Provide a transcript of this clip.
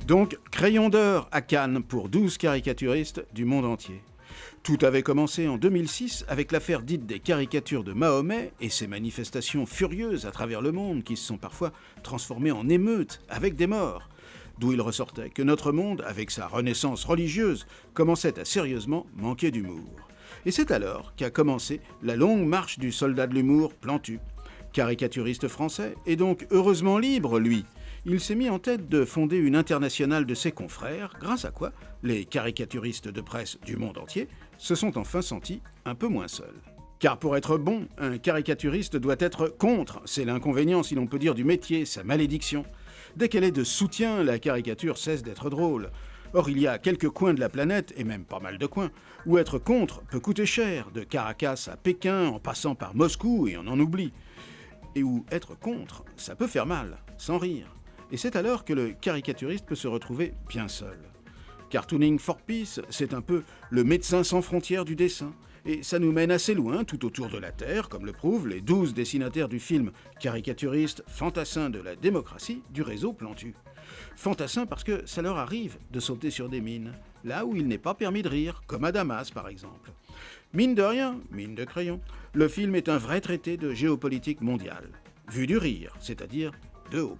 Donc, crayon d'or à Cannes pour 12 caricaturistes du monde entier. Tout avait commencé en 2006 avec l'affaire dite des caricatures de Mahomet et ses manifestations furieuses à travers le monde qui se sont parfois transformées en émeutes avec des morts. D'où il ressortait que notre monde, avec sa renaissance religieuse, commençait à sérieusement manquer d'humour. Et c'est alors qu'a commencé la longue marche du soldat de l'humour Plantu. Caricaturiste français, et donc heureusement libre, lui. Il s'est mis en tête de fonder une internationale de ses confrères, grâce à quoi les caricaturistes de presse du monde entier se sont enfin sentis un peu moins seuls. Car pour être bon, un caricaturiste doit être contre, c'est l'inconvénient si l'on peut dire du métier, sa malédiction. Dès qu'elle est de soutien, la caricature cesse d'être drôle. Or, il y a quelques coins de la planète, et même pas mal de coins, où être contre peut coûter cher, de Caracas à Pékin, en passant par Moscou, et on en oublie. Et où être contre, ça peut faire mal, sans rire. Et c'est alors que le caricaturiste peut se retrouver bien seul. Cartooning for Peace, c'est un peu le médecin sans frontières du dessin. Et ça nous mène assez loin, tout autour de la Terre, comme le prouvent les 12 dessinataires du film caricaturiste fantassin de la démocratie du réseau Plantu. Fantassin parce que ça leur arrive de sauter sur des mines, là où il n'est pas permis de rire, comme à Damas par exemple. Mine de rien, mine de crayon, le film est un vrai traité de géopolitique mondiale, vu du rire, c'est-à-dire de haut.